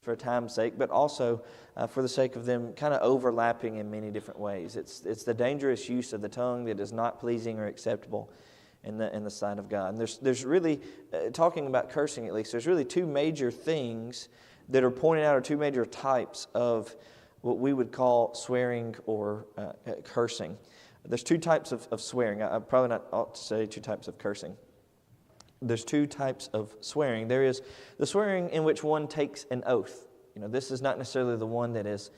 for time's sake, but also for the sake of them kind of overlapping in many different ways. It's the dangerous use of the tongue that is not pleasing or acceptable in the sight of God. And there's really, talking about cursing at least, there's really two major things that are pointed out, or two major types of what we would call swearing or cursing. There's two types of swearing. I probably not ought to say two types of cursing. There's two types of swearing. There is the swearing in which one takes an oath. This is not necessarily the one that is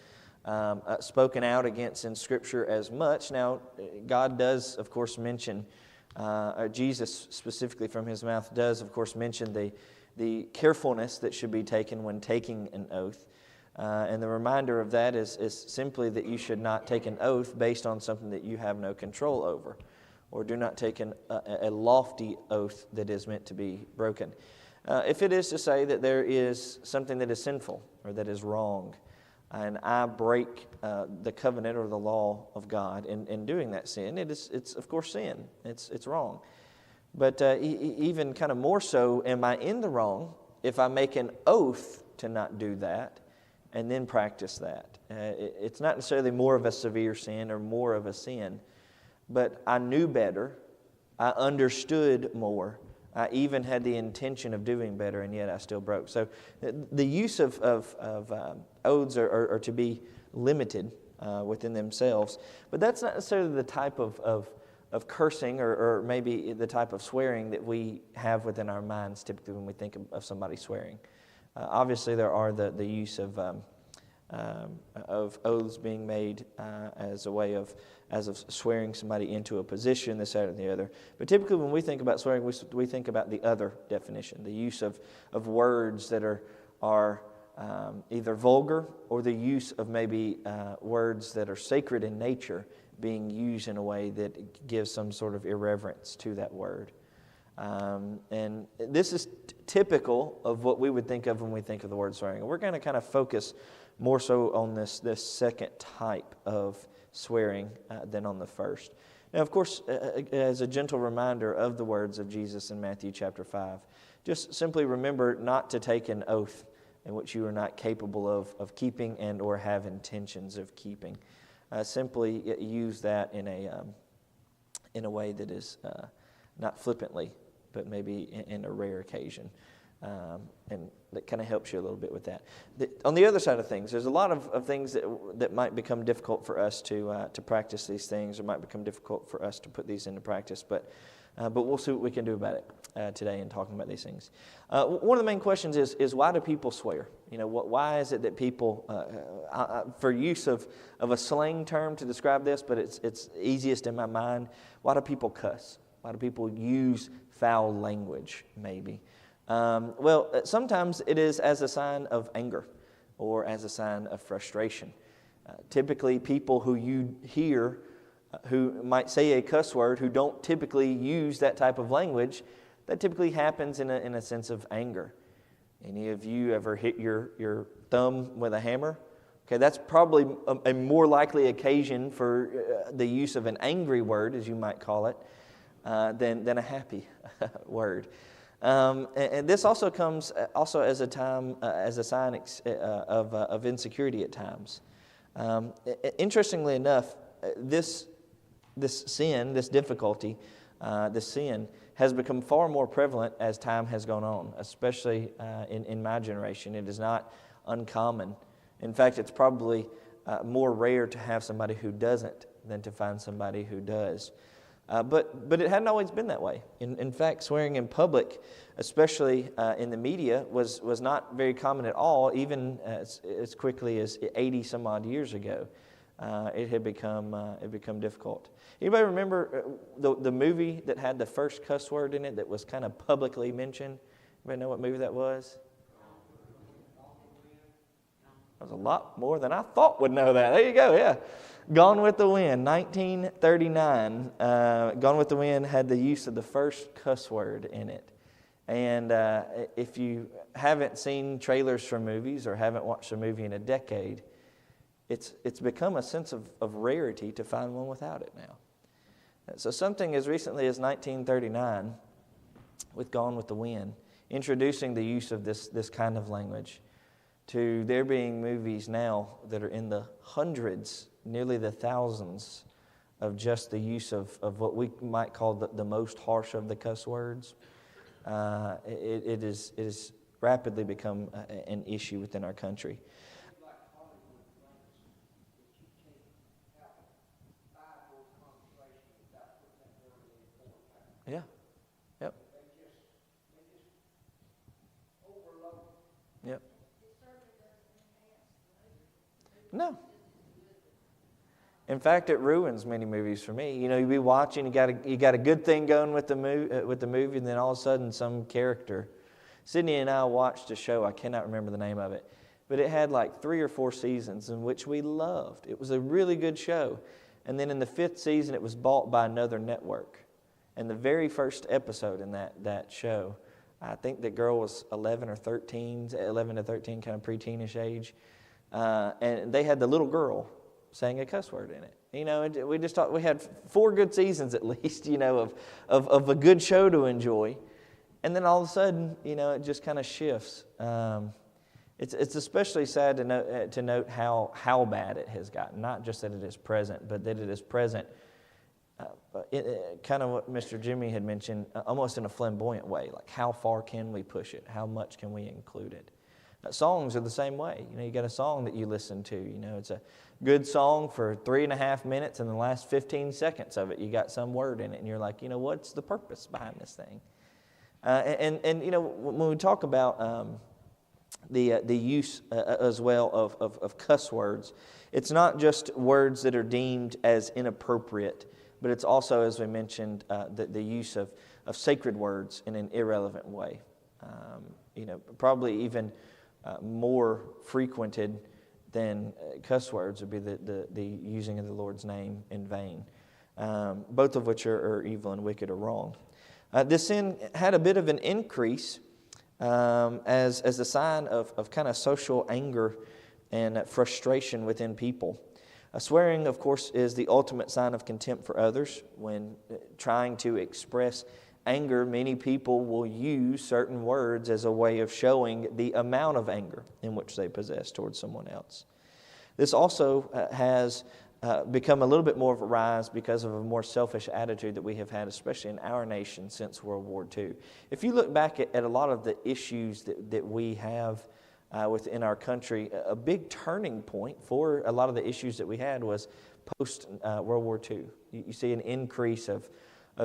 spoken out against in Scripture as much. Now, God does, of course, mention, Jesus specifically from His mouth does, of course, mention the carefulness that should be taken when taking an oath. And the reminder of that is simply that you should not take an oath based on something that you have no control over, or do not take a lofty oath that is meant to be broken. If it is to say that there is something that is sinful or that is wrong, and I break the covenant or the law of God in doing that sin, it's of course sin. It's wrong. But even kind of more so, am I in the wrong if I make an oath to not do that and then practice that? It's not necessarily more of a severe sin or more of a sin, but I knew better, I understood more, I even had the intention of doing better, and yet I still broke. So the use of oaths are to be limited within themselves, but that's not necessarily the type of cursing or maybe the type of swearing that we have within our minds typically when we think of somebody swearing. Obviously, there are the use of oaths being made as a way of swearing somebody into a position, this, that, or the other. But typically when we think about swearing, we think about the other definition, the use of words that are either vulgar, or the use of maybe words that are sacred in nature being used in a way that gives some sort of irreverence to that word. And this is typical of what we would think of when we think of the word swearing. And we're going to kind of focus more so on this second type of swearing than on the first. Now, of course, as a gentle reminder of the words of Jesus in Matthew chapter 5, just simply remember not to take an oath in which you are not capable of keeping and or have intentions of keeping. Simply use that in a way that is not flippantly, but maybe in a rare occasion. And that kind of helps you a little bit with that. On the other side of things, there's a lot of things that might become difficult for us to practice these things, or might become difficult for us to put these into practice. But we'll see what we can do about it today in talking about these things. One of the main questions is why do people swear? Why is it that people, for use of a slang term to describe this, but it's easiest in my mind, why do people cuss? Why do people use foul language, maybe? Well, sometimes it is as a sign of anger or as a sign of frustration. Typically, people who you hear who might say a cuss word who don't typically use that type of language, that typically happens in a sense of anger. Any of you ever hit your thumb with a hammer? Okay, that's probably a more likely occasion for the use of an angry word, as you might call it, than a happy word. And this also comes as a sign of insecurity at times. Interestingly enough, this sin, this difficulty, this sin has become far more prevalent as time has gone on, especially in my generation. It is not uncommon. In fact, it's probably more rare to have somebody who doesn't than to find somebody who does. But it hadn't always been that way. In fact, swearing in public, especially in the media, was not very common at all, even as quickly as 80 some odd years ago. It had become difficult. Anybody remember the movie that had the first cuss word in it that was kind of publicly mentioned? Anybody know what movie that was? That was a lot more than I thought would know that. There you go, yeah. Gone with the Wind, 1939. Gone with the Wind had the use of the first cuss word in it. And if you haven't seen trailers for movies or haven't watched a movie in a decade, it's become a sense of rarity to find one without it now. So something as recently as 1939, with Gone with the Wind, introducing the use of this kind of language, to there being movies now that are in the hundreds, nearly the thousands, of just the use of what we might call the most harsh of the cuss words. It is rapidly become an issue within our country. Yeah. Yep. Yep. No. In fact, it ruins many movies for me. You know, you be watching, you got a good thing going with the movie, and then all of a sudden, some character. Sydney and I watched a show. I cannot remember the name of it, but it had like 3 or 4 seasons in which we loved. It was a really good show, and then in the 5th season, it was bought by another network. And the very first episode in that show, I think the girl was 11 to 13, kind of preteenish age, and they had the little girl saying a cuss word in it. You know, we just thought we had 4 good seasons at least, you know, of a good show to enjoy. And then all of a sudden, you know, it just kind of shifts. It's especially sad to note how bad it has gotten. Not just that it is present, but that it is present kind of what Mr. Jimmy had mentioned, almost in a flamboyant way. Like, how far can we push it? How much can we include it? Songs are the same way. You know, you got a song that you listen to. You know, it's a good song for 3.5 minutes, and the last 15 seconds of it, you got some word in it, and you're like, you know, what's the purpose behind this thing? And you know, when we talk about the use as well of cuss words, it's not just words that are deemed as inappropriate, but it's also, as we mentioned, the use of sacred words in an irrelevant way. You know, probably even more frequented than cuss words would be the using of the Lord's name in vain, both of which are evil and wicked or wrong. This sin had a bit of an increase as a sign of kind of social anger and frustration within people. Swearing, of course, is the ultimate sign of contempt for others. When trying to express anger, many people will use certain words as a way of showing the amount of anger in which they possess towards someone else. This also has become a little bit more of a rise because of a more selfish attitude that we have had, especially in our nation, since World War II. If you look back at a lot of the issues that we have within our country, a big turning point for a lot of the issues that we had was post-World War II. You see an increase of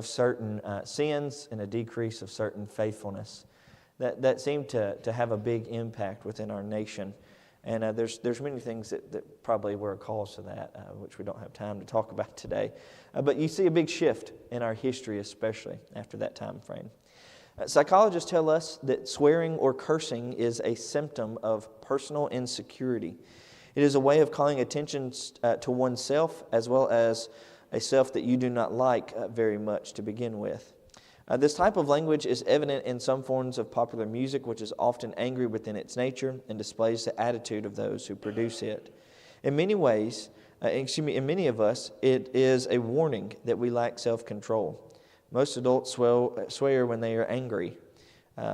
certain sins and a decrease of certain faithfulness that seemed to have a big impact within our nation. And there's many things that probably were a cause to that, which we don't have time to talk about today. But you see a big shift in our history, especially after that time frame. Psychologists tell us that swearing or cursing is a symptom of personal insecurity. It is a way of calling attention to oneself, as well as a self that you do not like very much to begin with. This type of language is evident in some forms of popular music, which is often angry within its nature and displays the attitude of those who produce it. In many ways, in many of us, it is a warning that we lack self-control. Most adults swear when they are angry.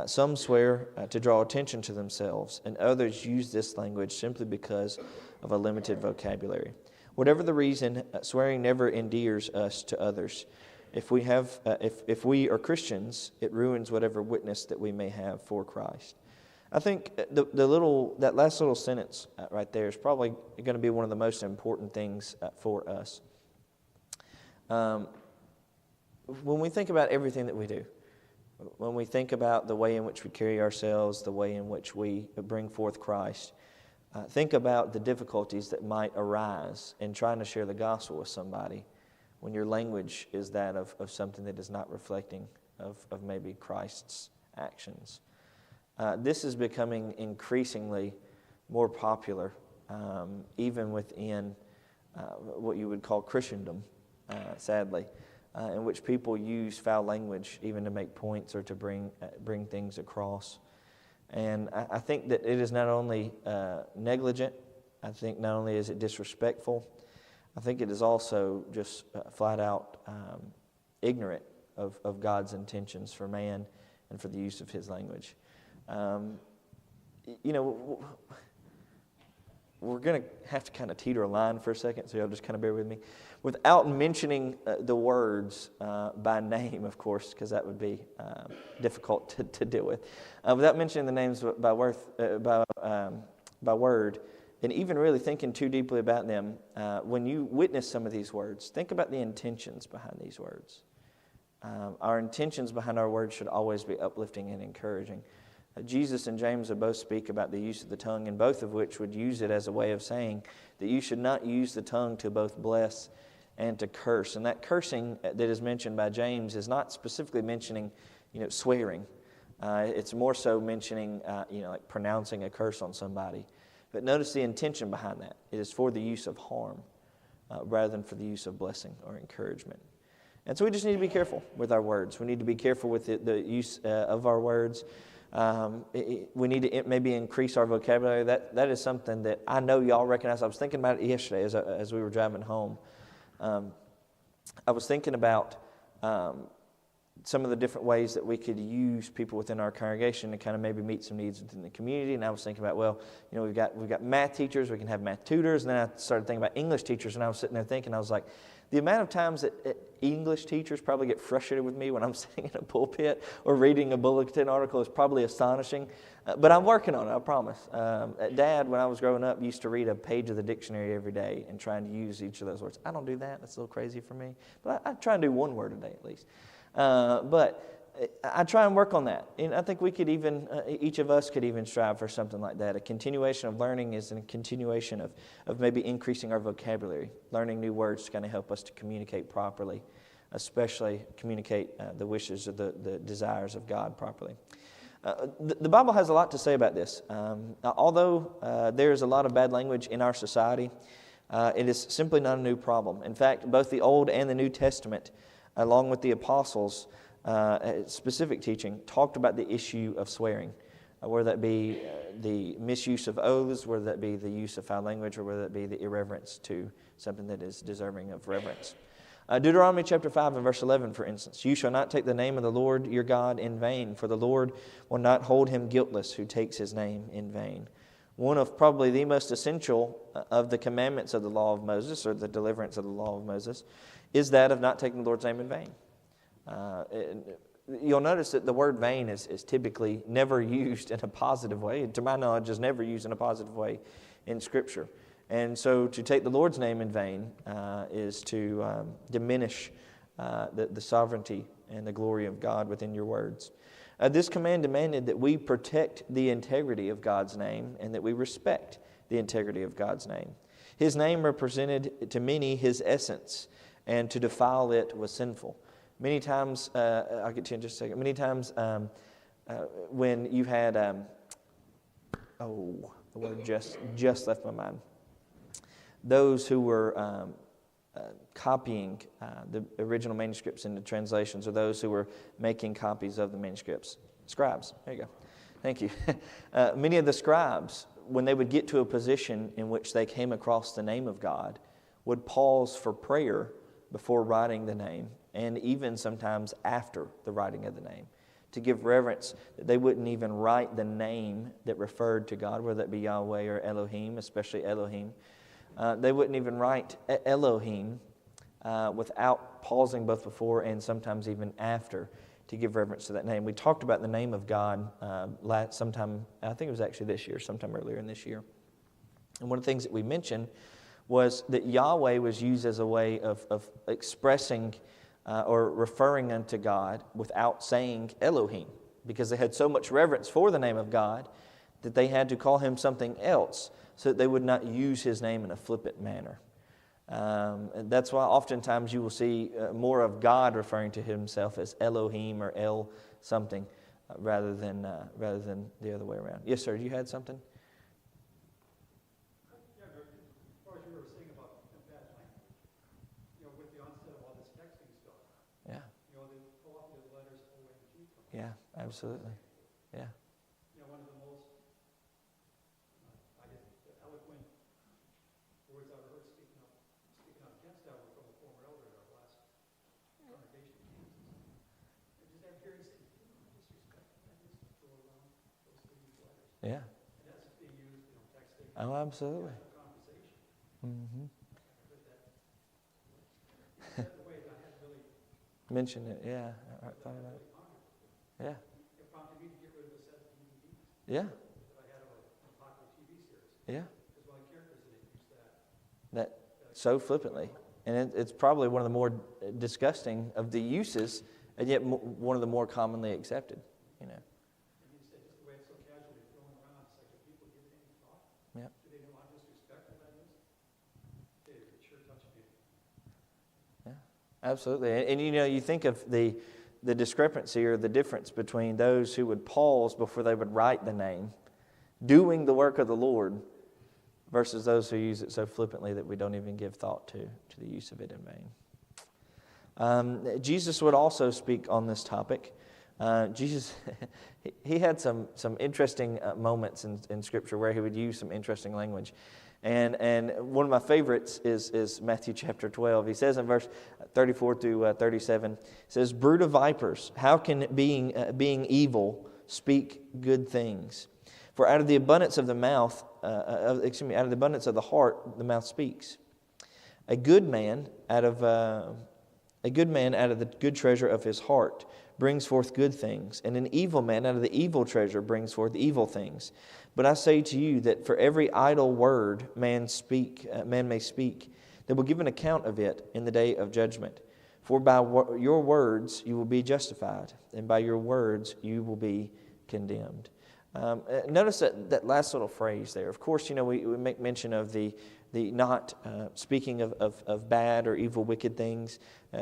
Some swear to draw attention to themselves, and others use this language simply because of a limited vocabulary. Whatever the reason, swearing never endears us to others. If we are Christians, it ruins whatever witness that we may have for Christ. I think that last little sentence right there is probably going to be one of the most important things for us. When we think about everything that we do, when we think about the way in which we carry ourselves, the way in which we bring forth Christ, think about the difficulties that might arise in trying to share the gospel with somebody when your language is that of something that is not reflecting of maybe Christ's actions. This is becoming increasingly more popular, even within what you would call Christendom, sadly, in which people use foul language even to make points or to bring things across. And I think that it is not only negligent, I think not only is it disrespectful, I think it is also just flat out ignorant of God's intentions for man and for the use of His language. You know, we're going to have to kind of teeter a line for a second, so y'all just kind of bear with me. Without mentioning the words by name, of course, because that would be difficult to deal with. Without mentioning the names by word, and even really thinking too deeply about them, when you witness some of these words, think about the intentions behind these words. Our intentions behind our words should always be uplifting and encouraging. Jesus and James would both speak about the use of the tongue, and both of which would use it as a way of saying that you should not use the tongue to both bless and to curse. And that cursing that is mentioned by James is not specifically mentioning, swearing. It's more so mentioning, like pronouncing a curse on somebody. But notice the intention behind that. It is for the use of harm rather than for the use of blessing or encouragement. And so we just need to be careful with our words. We need to be careful with the use of our words. We need to maybe increase our vocabulary. That is something that I know y'all recognize. I was thinking about it yesterday as we were driving home. I was thinking about some of the different ways that we could use people within our congregation to kind of maybe meet some needs within the community. And I was thinking about, we've got math teachers, we can have math tutors. And then I started thinking about English teachers, and I was sitting there thinking, I was like, the amount of times that English teachers probably get frustrated with me when I'm sitting in a pulpit or reading a bulletin article is probably astonishing. But I'm working on it, I promise. Dad, when I was growing up, used to read a page of the dictionary every day and trying to use each of those words. I don't do that. That's a little crazy for me. But I try and do one word a day at least. But I try and work on that. And I think we could even, each of us could even strive for something like that. A continuation of learning is a continuation of maybe increasing our vocabulary, learning new words to kind of help us to communicate properly, especially communicate the wishes or the desires of God properly. The Bible has a lot to say about this. Although there is a lot of bad language in our society, it is simply not a new problem. In fact, both the Old and the New Testament, along with the apostles, specific teaching, talked about the issue of swearing, whether that be the misuse of oaths, whether that be the use of foul language, or whether that be the irreverence to something that is deserving of reverence. Deuteronomy chapter 5 and verse 11, for instance, you shall not take the name of the Lord your God in vain, for the Lord will not hold him guiltless who takes his name in vain. One of probably the most essential of the commandments of the law of Moses, or the deliverance of the law of Moses, is that of not taking the Lord's name in vain. You'll notice that the word vain is typically never used in a positive way. To my knowledge, is never used in a positive way in Scripture. And so to take the Lord's name in vain is to diminish the sovereignty and the glory of God within your words. This command demanded that we protect the integrity of God's name and that we respect the integrity of God's name. His name represented to many His essence, and to defile it was sinful. Many times, I'll get to you in just a second, many times when you had, the word just left my mind. Those who were copying the original manuscripts into translations, or those who were making copies of the manuscripts. Scribes, there you go. Thank you. Many of the scribes, when they would get to a position in which they came across the name of God, would pause for prayer before writing the name, and even sometimes after the writing of the name, to give reverence that they wouldn't even write the name that referred to God, whether that be Yahweh or Elohim, especially Elohim. They wouldn't even write Elohim without pausing both before and sometimes even after to give reverence to that name. We talked about the name of God sometime, I think it was actually this year, sometime earlier in this year. And one of the things that we mentioned was that Yahweh was used as a way of expressing or referring unto God without saying Elohim, because they had so much reverence for the name of God that they had to call Him something else so that they would not use His name in a flippant manner. And that's why oftentimes you will see more of God referring to Himself as Elohim or El something rather than the other way around. Yes, sir, you had something? Yeah, absolutely. Yeah. One of the most, eloquent words I've heard speaking out against that were from a former elder in our last congregation. And just that hearing saying, disrespect, I just throw around those things letters. Yeah. And that's being used, texting. Oh, absolutely. Mm-hmm. The way I hadn't really Mention it, yeah. All right, thought about it. Yeah, it prompted me to get rid of the set of DVDs yeah, that I had of a popular TV series. yeah. Because one of the characters in it used that. That so flippantly. And it's probably one of the more disgusting of the uses, and yet one of the more commonly accepted, you know. And you said just the way it's so casually thrown around, it's like, do people give it any thought? Yeah. Do they know how disrespectful that is? It sure touched me. Yeah, absolutely. And you know, you think of the discrepancy or the difference between those who would pause before they would write the name, doing the work of the Lord, versus those who use it so flippantly that we don't even give thought to the use of it in vain. Jesus would also speak on this topic. Jesus, he had some interesting moments in Scripture where he would use some interesting language. And one of my favorites is Matthew chapter 12. He says in verse 34 through 37, it says, "Brood of vipers, how can being evil speak good things? For out of the abundance of the mouth, out of the abundance of the heart, the mouth speaks. A good man out of the good treasure of his heart brings forth good things, and an evil man out of the evil treasure brings forth evil things. But I say to you that for every idle word man may speak, they will give an account of it in the day of judgment. For by your words you will be justified, and by your words you will be condemned." Notice that last little phrase there. Of course, you know, we make mention of the not speaking of bad or evil, wicked things,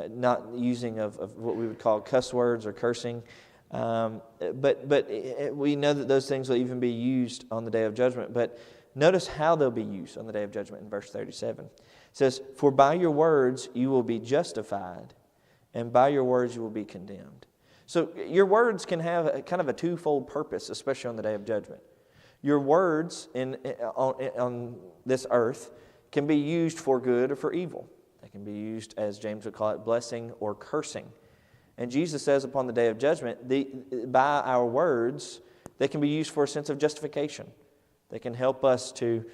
not using of what we would call cuss words or cursing. But we know that those things will even be used on the day of judgment. But notice how they'll be used on the day of judgment in verse 37. It says, "For by your words you will be justified, and by your words you will be condemned." So your words can have kind of a twofold purpose, especially on the day of judgment. Your words on this earth can be used for good or for evil. They can be used, as James would call it, blessing or cursing. And Jesus says upon the day of judgment, by our words, they can be used for a sense of justification. They can help us to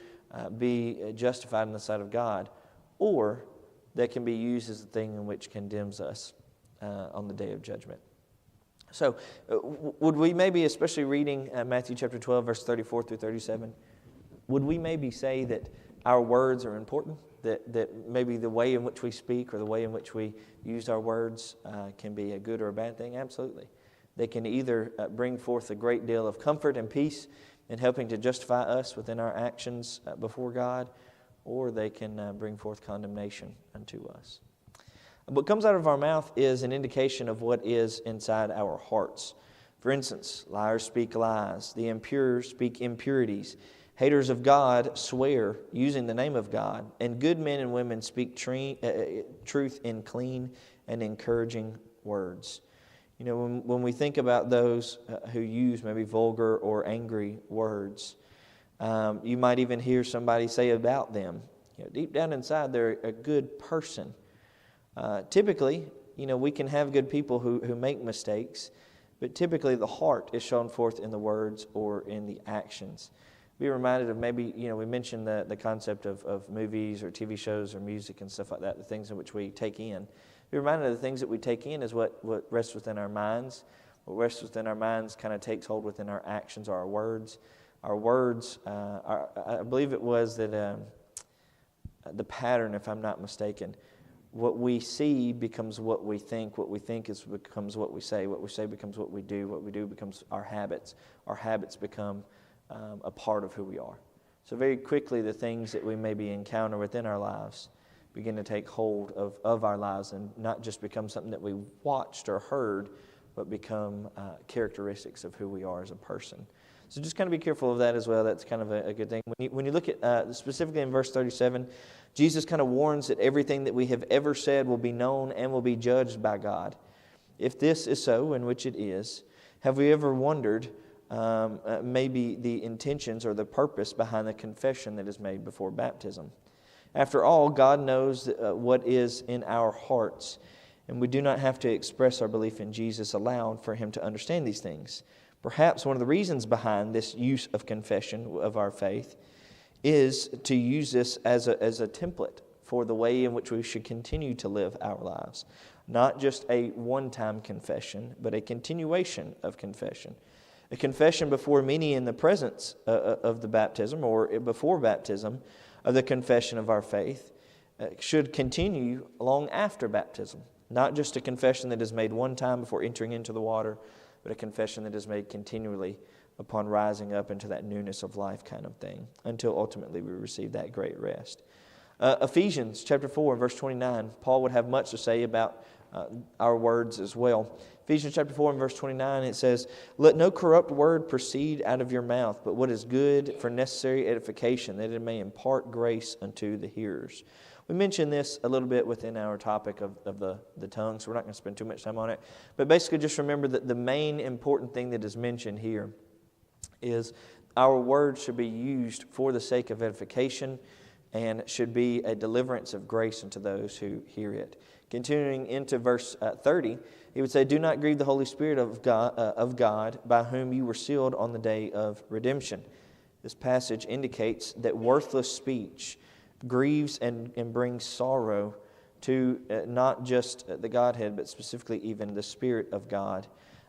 be justified in the sight of God. Or they can be used as the thing in which condemns us on the day of judgment. So, would we maybe, especially reading Matthew chapter 12, verse 34 through 37, would we maybe say that our words are important? That maybe the way in which we speak or the way in which we use our words can be a good or a bad thing? Absolutely. They can either bring forth a great deal of comfort and peace in helping to justify us within our actions before God, or they can bring forth condemnation unto us. What comes out of our mouth is an indication of what is inside our hearts. For instance, liars speak lies. The impure speak impurities. Haters of God swear using the name of God. And good men and women speak truth in clean and encouraging words. You know, when we think about those who use maybe vulgar or angry words, you might even hear somebody say about them, you know, deep down inside they're a good person. Typically, you know, we can have good people who make mistakes, but typically the heart is shown forth in the words or in the actions. Be reminded of maybe, you know, we mentioned the concept of movies or TV shows or music and stuff like that, the things in which we take in. Be reminded of the things that we take in is what rests within our minds. What rests within our minds kind of takes hold within our actions or our words. Our words, I believe it was that the pattern, if I'm not mistaken, what we see becomes what we think becomes what we say becomes what we do becomes our habits become a part of who we are. So very quickly the things that we maybe encounter within our lives begin to take hold of our lives and not just become something that we watched or heard, but become characteristics of who we are as a person. So just kind of be careful of that as well. That's kind of a good thing. When you look at specifically in verse 37, Jesus kind of warns that everything that we have ever said will be known and will be judged by God. If this is so, in which it is, have we ever wondered maybe the intentions or the purpose behind the confession that is made before baptism? After all, God knows what is in our hearts, and we do not have to express our belief in Jesus aloud for Him to understand these things. Perhaps one of the reasons behind this use of confession of our faith is to use this as a template for the way in which we should continue to live our lives. Not just a one-time confession, but a continuation of confession. A confession before many in the presence of the baptism or before baptism of the confession of our faith should continue long after baptism. Not just a confession that is made one time before entering into the water, but a confession that is made continually upon rising up into that newness of life kind of thing, until ultimately we receive that great rest. Ephesians chapter 4, verse 29, Paul would have much to say about our words as well. Ephesians chapter 4 and verse 29, it says, "Let no corrupt word proceed out of your mouth, but what is good for necessary edification, that it may impart grace unto the hearers." We mentioned this a little bit within our topic of the tongue, so we're not going to spend too much time on it. But basically just remember that the main important thing that is mentioned here is our words should be used for the sake of edification and should be a deliverance of grace unto those who hear it. Continuing into verse 30, he would say, "Do not grieve the Holy Spirit of God, by whom you were sealed on the day of redemption." This passage indicates that worthless speech grieves and brings sorrow to not just the Godhead, but specifically even the Spirit of God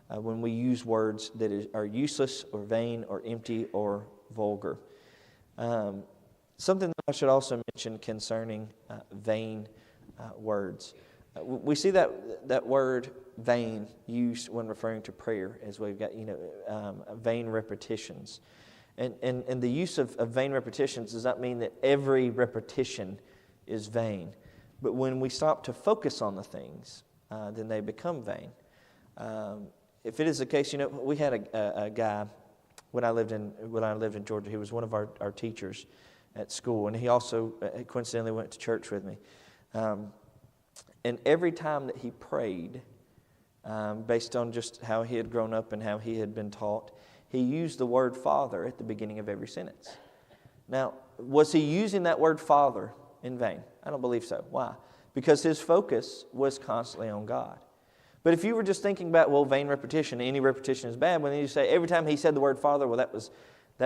when we use words that are useless or vain or empty or vulgar. Something that I should also mention concerning vain words. We see that word vain used when referring to prayer, as we've got vain repetitions. And the use of vain repetitions does not mean that every repetition is vain. But when we stop to focus on the things, then they become vain. If it is the case, we had a guy when I lived in Georgia. He was one of our teachers at school, and he also coincidentally went to church with me. And every time that he prayed, based on just how he had grown up and how he had been taught, he used the word Father at the beginning of every sentence. Now, was he using that word Father in vain? I don't believe so. Why? Because his focus was constantly on God. But if you were just thinking about, vain repetition, any repetition is bad, when you say every time he said the word Father, that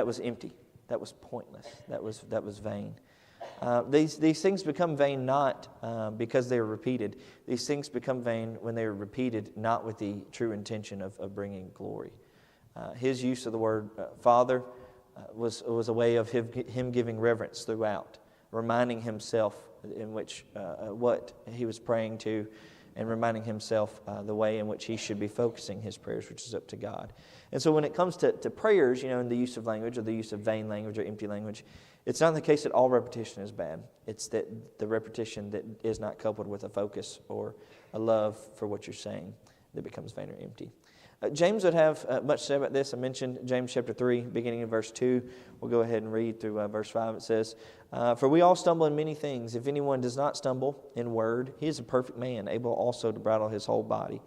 was empty. That was pointless. That was vain. These things become vain not because they are repeated. These things become vain when they are repeated not with the true intention of bringing glory. His use of the word Father was a way of him giving reverence throughout, reminding himself in which what he was praying to, and reminding himself the way in which he should be focusing his prayers, which is up to God. And so when it comes to prayers, in the use of language or the use of vain language or empty language, it's not the case that all repetition is bad. It's that the repetition that is not coupled with a focus or a love for what you're saying that becomes vain or empty. James would have much to say about this. I mentioned James chapter 3, beginning in verse 2. We'll go ahead and read through verse 5. It says, "For we all stumble in many things. If anyone does not stumble in word, he is a perfect man, able also to bridle his whole body.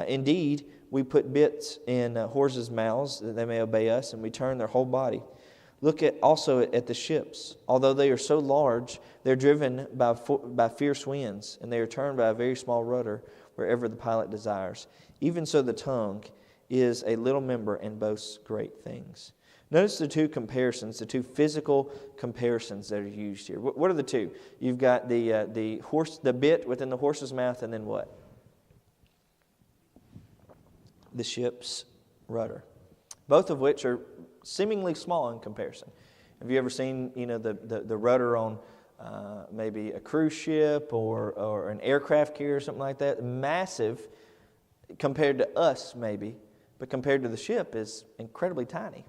Indeed, we put bits in horses' mouths that they may obey us, and we turn their whole body. Look also at the ships. Although they are so large, they're driven by fierce winds, and they are turned by a very small rudder wherever the pilot desires. Even so the tongue is a little member and boasts great things." Notice the two comparisons, the two physical comparisons that are used here. What are the two? You've got the bit within the horse's mouth, and then what? The ship's rudder. Both of which are seemingly small in comparison. Have you ever seen the rudder on maybe a cruise ship or an aircraft carrier or something like that? Massive compared to us maybe, but compared to the ship is incredibly tiny.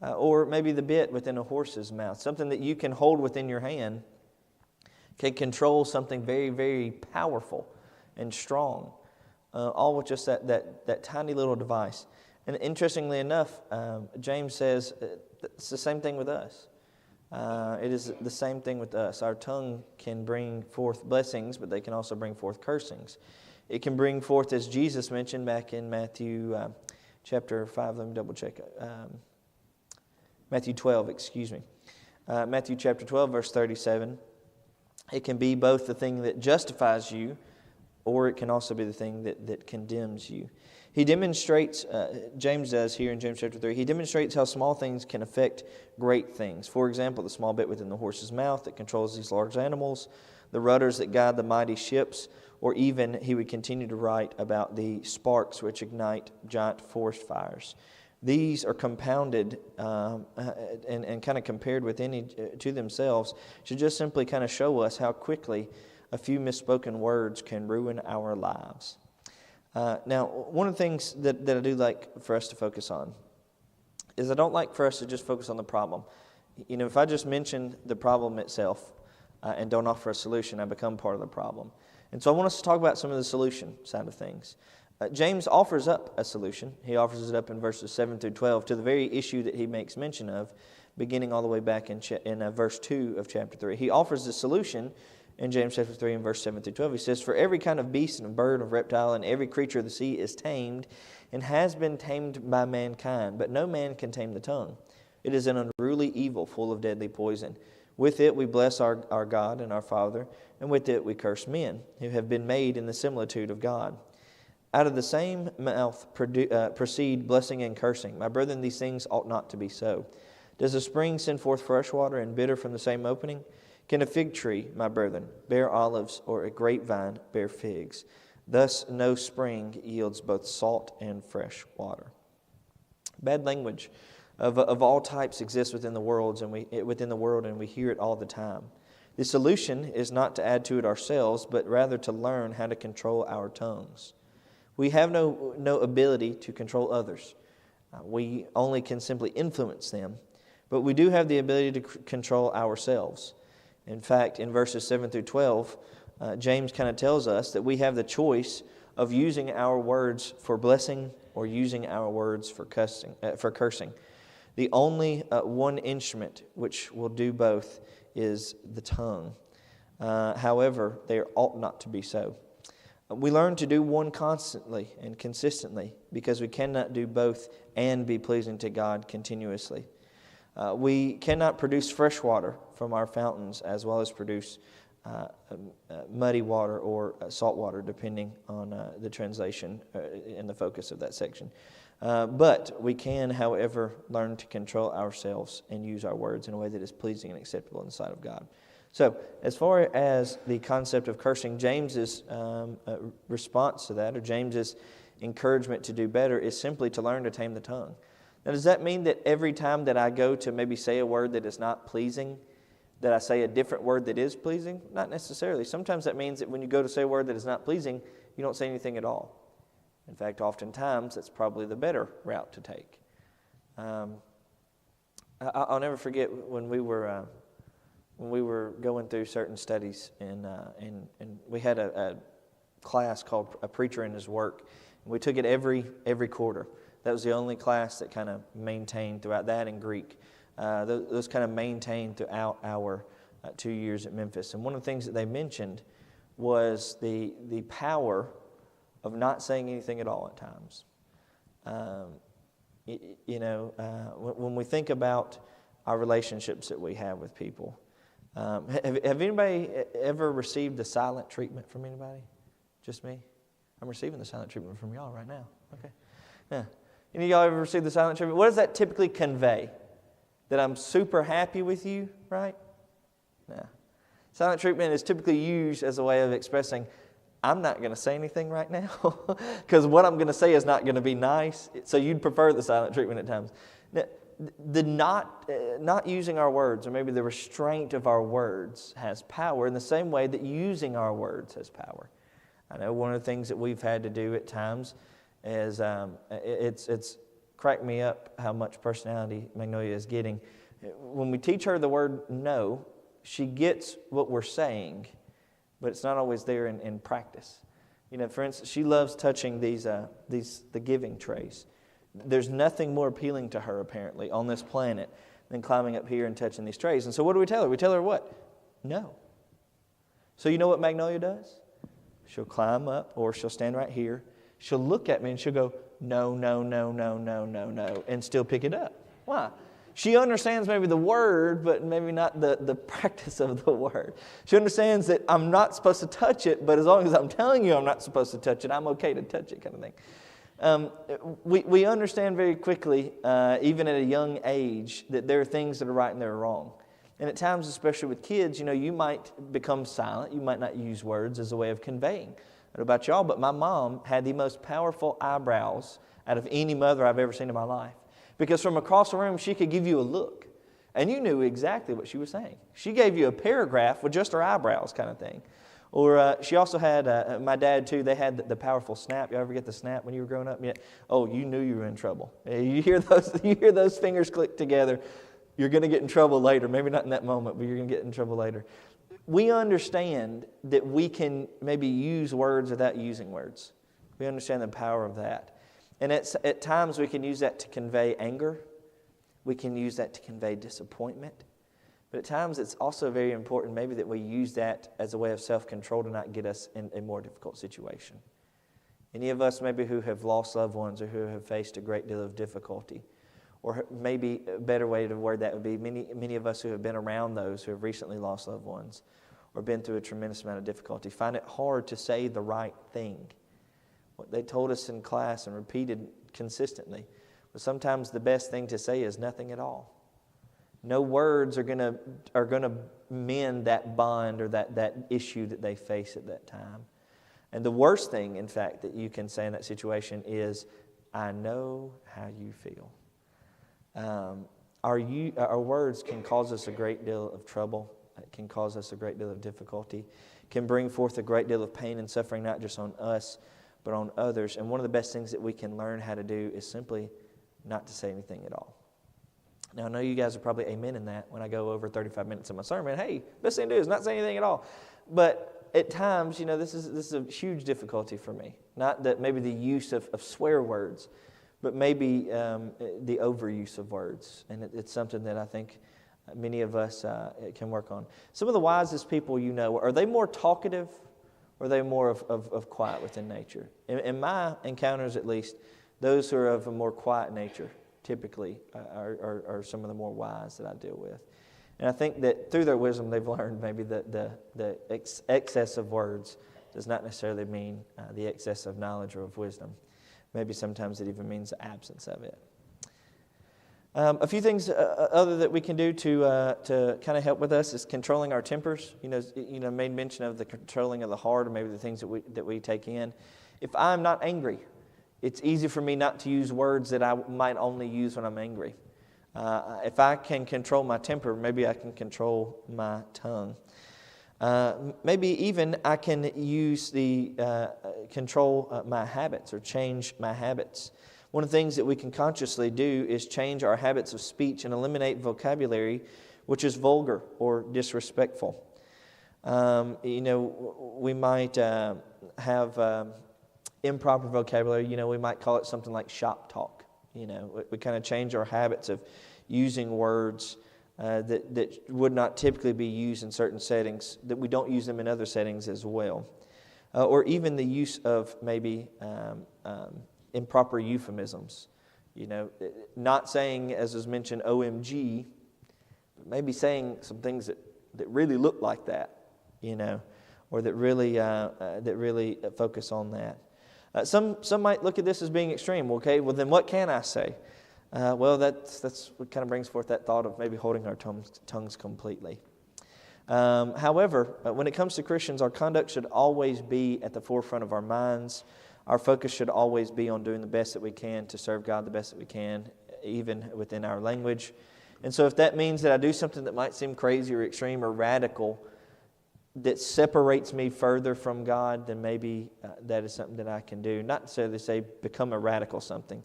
Or maybe the bit within a horse's mouth, something that you can hold within your hand, can control something very, very powerful and strong, all with just that tiny little device. And interestingly enough, James says it's the same thing with us. It is the same thing with us. Our tongue can bring forth blessings, but they can also bring forth cursings. It can bring forth, as Jesus mentioned back in Matthew chapter 5, let me double check. Matthew 12, excuse me. Matthew chapter 12, verse 37. It can be both the thing that justifies you, or it can also be the thing that condemns you. He demonstrates, James does here in James chapter 3, he demonstrates how small things can affect great things. For example, the small bit within the horse's mouth that controls these large animals, the rudders that guide the mighty ships, or even he would continue to write about the sparks which ignite giant forest fires. These are compounded and kind of compared to themselves should just simply kind of show us how quickly a few misspoken words can ruin our lives. Now, one of the things that I do like for us to focus on is I don't like for us to just focus on the problem. If I just mention the problem itself and don't offer a solution, I become part of the problem. And so I want us to talk about some of the solution side of things. James offers up a solution. He offers it up in verses 7 through 12 to the very issue that he makes mention of, beginning all the way back in verse 2 of chapter 3. He offers the solution in James chapter 3 and verse 7 through 12. He says, "For every kind of beast and bird and reptile and every creature of the sea is tamed and has been tamed by mankind, but no man can tame the tongue. It is an unruly evil full of deadly poison. With it we bless our God and our Father, and with it we curse men who have been made in the similitude of God. Out of the same mouth proceed blessing and cursing. My brethren, these things ought not to be so. Does a spring send forth fresh water and bitter from the same opening? Can a fig tree, my brethren, bear olives, or a grapevine bear figs? Thus no spring yields both salt and fresh water." Bad language of all types exists within the world, and we hear it all the time. The solution is not to add to it ourselves, but rather to learn how to control our tongues. We have no ability to control others. We only can simply influence them, but we do have the ability to control ourselves. In fact, in verses 7 through 12, James kind of tells us that we have the choice of using our words for blessing or using our words for cursing. The only one instrument which will do both is the tongue. However, they ought not to be so. We learn to do one constantly and consistently because we cannot do both and be pleasing to God continuously. We cannot produce fresh water from our fountains as well as produce muddy water or salt water, depending on the translation and the focus of that section. But we can, however, learn to control ourselves and use our words in a way that is pleasing and acceptable in the sight of God. So, as far as the concept of cursing, James's response to that, or James's encouragement to do better, is simply to learn to tame the tongue. Now, does that mean that every time that I go to maybe say a word that is not pleasing, that I say a different word that is pleasing? Not necessarily. Sometimes that means that when you go to say a word that is not pleasing, you don't say anything at all. In fact, oftentimes, that's probably the better route to take. I'll never forget when we were going through certain studies, and we had a class called A Preacher and His Work. And we took it every quarter. That was the only class that kind of maintained throughout that in Greek. Those kind of maintained throughout our 2 years at Memphis. And one of the things that they mentioned was the power of not saying anything at all at times. When we think about our relationships that we have with people, have anybody ever received the silent treatment from anybody? Just me? I'm receiving the silent treatment from y'all right now. Okay. Yeah. Any of y'all ever received the silent treatment? What does that typically convey? That I'm super happy with you, right? Yeah. Silent treatment is typically used as a way of expressing, I'm not going to say anything right now because what I'm going to say is not going to be nice. So you'd prefer the silent treatment at times. Now, the not using our words, or maybe the restraint of our words, has power in the same way that using our words has power. I know one of the things that we've had to do at times is it's cracked me up how much personality Magnolia is getting. When we teach her the word no, she gets what we're saying, but it's not always there in practice. For instance, she loves touching the giving trays. There's nothing more appealing to her, apparently, on this planet than climbing up here and touching these trays. And so what do we tell her? We tell her what? No. So you know what Magnolia does? She'll climb up, or she'll stand right here. She'll look at me and she'll go, no, no, no, no, no, no, no, and still pick it up. Why? She understands maybe the word, but maybe not the practice of the word. She understands that I'm not supposed to touch it, but as long as I'm telling you I'm not supposed to touch it, I'm okay to touch it, kind of thing. We understand very quickly, even at a young age, that there are things that are right and there are wrong. And at times, especially with kids, you might become silent. You might not use words as a way of conveying. I don't know about y'all, but my mom had the most powerful eyebrows out of any mother I've ever seen in my life. Because from across the room, she could give you a look, and you knew exactly what she was saying. She gave you a paragraph with just her eyebrows kind of thing. Or she also had, my dad too, they had the powerful snap. You ever get the snap when you were growing up? Yeah. Oh, you knew you were in trouble. You hear those fingers click together, you're going to get in trouble later. Maybe not in that moment, but you're going to get in trouble later. We understand that we can maybe use words without using words. We understand the power of that. And at times we can use that to convey anger. We can use that to convey disappointment. But at times it's also very important maybe that we use that as a way of self-control to not get us in a more difficult situation. Any of us maybe who have lost loved ones or who have faced a great deal of difficulty, or maybe a better way to word that would be many of us who have been around those who have recently lost loved ones or been through a tremendous amount of difficulty, find it hard to say the right thing. What they told us in class and repeated consistently was sometimes the best thing to say is nothing at all. No words are going to mend that bond or that issue that they face at that time. And the worst thing, in fact, that you can say in that situation is, I know how you feel. Our words can cause us a great deal of trouble. It can cause us a great deal of difficulty. Can bring forth a great deal of pain and suffering, not just on us, but on others. And one of the best things that we can learn how to do is simply not to say anything at all. Now, I know you guys are probably amen in that when I go over 35 minutes of my sermon. Hey, best thing to do is not say anything at all. But at times, this is a huge difficulty for me. Not that maybe the use of swear words, but maybe the overuse of words. And it's something that I think many of us can work on. Some of the wisest people are they more talkative or are they more of quiet within nature? In my encounters, at least, those who are of a more quiet nature typically are some of the more wise that I deal with. And I think that through their wisdom, they've learned maybe that the excess of words does not necessarily mean the excess of knowledge or of wisdom. Maybe sometimes it even means the absence of it. A few things other that we can do to kind of help with us is controlling our tempers. Made mention of the controlling of the heart, or maybe the things that we take in. If I'm not angry, it's easy for me not to use words that I might only use when I'm angry. If I can control my temper, maybe I can control my tongue. Maybe even I can use control my habits or change my habits. One of the things that we can consciously do is change our habits of speech and eliminate vocabulary which is vulgar or disrespectful. We might have improper vocabulary. We might call it something like shop talk. We kind of change our habits of using words that would not typically be used in certain settings, that we don't use them in other settings as well. Or even the use of maybe improper euphemisms. Not saying, as was mentioned, OMG, but maybe saying some things that really look like that, or that really focus on that. Some might look at this as being extreme. Okay, well then what can I say? That's what kind of brings forth that thought of maybe holding our tongues completely. However, when it comes to Christians, our conduct should always be at the forefront of our minds. Our focus should always be on doing the best that we can to serve God the best that we can, even within our language. And so if that means that I do something that might seem crazy or extreme or radical that separates me further from God, then maybe that is something that I can do. Not necessarily say become a radical something,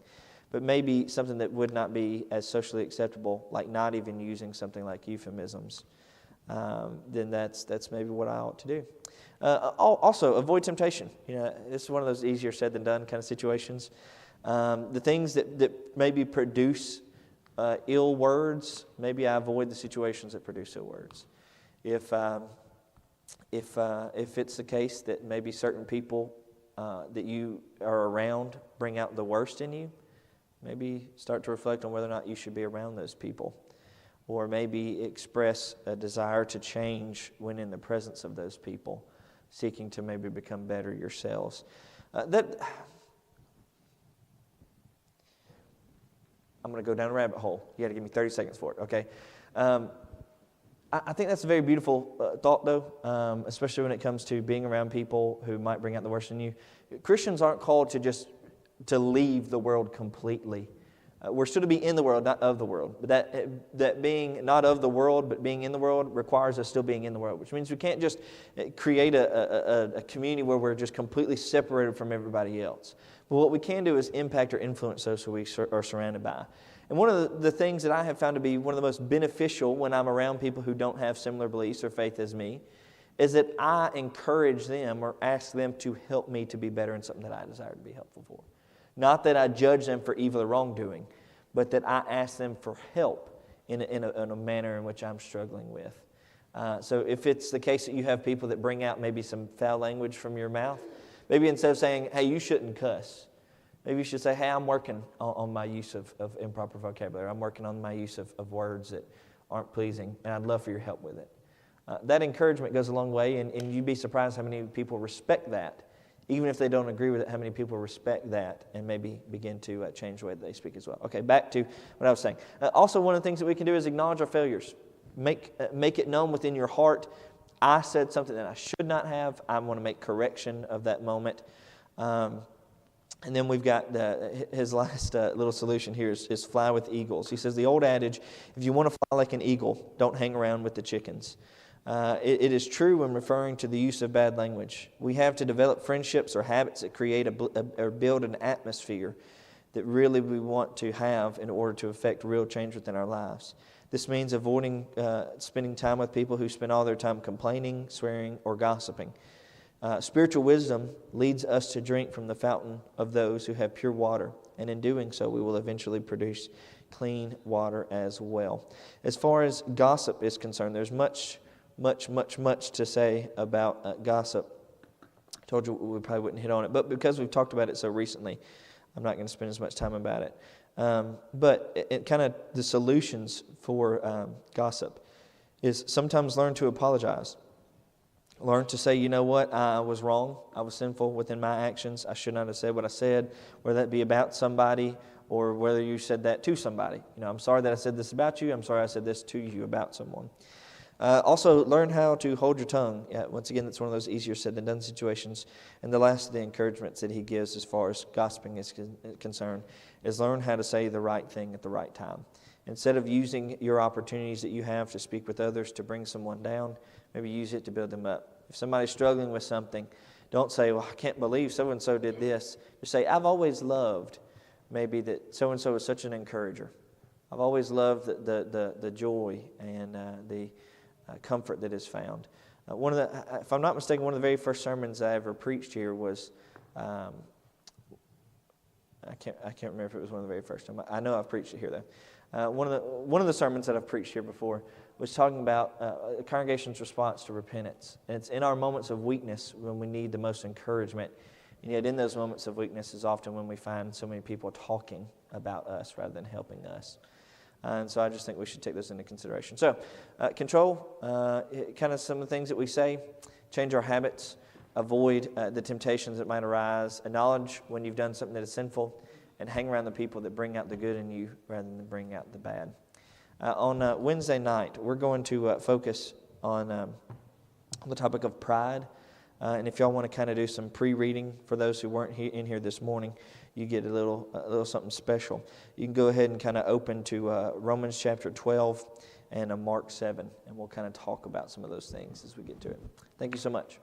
but maybe something that would not be as socially acceptable, like not even using something like euphemisms. Then that's maybe what I ought to do. Also, avoid temptation. This is one of those easier said than done kind of situations. The things that maybe produce ill words, maybe I avoid the situations that produce ill words. If it's the case that maybe certain people that you are around bring out the worst in you, maybe start to reflect on whether or not you should be around those people. Or maybe express a desire to change when in the presence of those people, seeking to maybe become better yourselves. I'm going to go down a rabbit hole. You got to give me 30 seconds for it, okay? I think that's a very beautiful thought, though, especially when it comes to being around people who might bring out the worst in you. Christians aren't called to leave the world completely. We're still to be in the world, not of the world. But that being not of the world, but being in the world requires us still being in the world, which means we can't just create a community where we're just completely separated from everybody else. But what we can do is impact or influence those who we are surrounded by. And one of the things that I have found to be one of the most beneficial when I'm around people who don't have similar beliefs or faith as me is that I encourage them or ask them to help me to be better in something that I desire to be helpful for. Not that I judge them for evil or wrongdoing, but that I ask them for help in a manner in which I'm struggling with. So if it's the case that you have people that bring out maybe some foul language from your mouth, maybe instead of saying, hey, you shouldn't cuss, maybe you should say, hey, I'm working on my use of improper vocabulary. I'm working on my use of words that aren't pleasing, and I'd love for your help with it. That encouragement goes a long way, and you'd be surprised how many people respect that. Even if they don't agree with it, how many people respect that and maybe begin to change the way that they speak as well. Okay, back to what I was saying. Also, one of the things that we can do is acknowledge our failures. Make it known within your heart, I said something that I should not have. I want to make correction of that moment. And then we've got his last little solution here is fly with eagles. He says the old adage, if you want to fly like an eagle, don't hang around with the chickens. It is true when referring to the use of bad language. We have to develop friendships or habits that create or build an atmosphere that really we want to have in order to affect real change within our lives. This means avoiding spending time with people who spend all their time complaining, swearing, or gossiping. Spiritual wisdom leads us to drink from the fountain of those who have pure water, and in doing so we will eventually produce clean water as well. As far as gossip is concerned, there's much to say about gossip. I told you we probably wouldn't hit on it, but because we've talked about it so recently, I'm not going to spend as much time about it. But it kind of the solutions for gossip is sometimes learn to apologize. Learn to say, you know what, I was wrong. I was sinful within my actions. I should not have said what I said, whether that be about somebody or whether you said that to somebody. I'm sorry that I said this about you. I'm sorry I said this to you about someone. Also, learn how to hold your tongue. Once again, that's one of those easier said than done situations. And the last of the encouragements that he gives as far as gossiping is concerned is learn how to say the right thing at the right time. Instead of using your opportunities that you have to speak with others to bring someone down, maybe use it to build them up. If somebody's struggling with something, don't say, well, I can't believe so-and-so did this. Just say, I've always loved maybe that so-and-so is such an encourager. I've always loved the joy and the comfort that is found. If I'm not mistaken, one of the very first sermons I ever preached here was, I can't remember if it was one of the very first. I know I've preached it here though. One of the sermons that I've preached here before was talking about a congregation's response to repentance. And it's in our moments of weakness when we need the most encouragement. And yet in those moments of weakness is often when we find so many people talking about us rather than helping us. And so I just think we should take those into consideration. So, control, kind of some of the things that we say, change our habits, avoid the temptations that might arise, acknowledge when you've done something that is sinful, and hang around the people that bring out the good in you rather than bring out the bad. On Wednesday night, we're going to focus on the topic of pride. And if y'all want to kind of do some pre-reading for those who weren't in here this morning, you get a little something special. You can go ahead and kind of open to Romans chapter 12 and Mark 7, and we'll kind of talk about some of those things as we get to it. Thank you so much.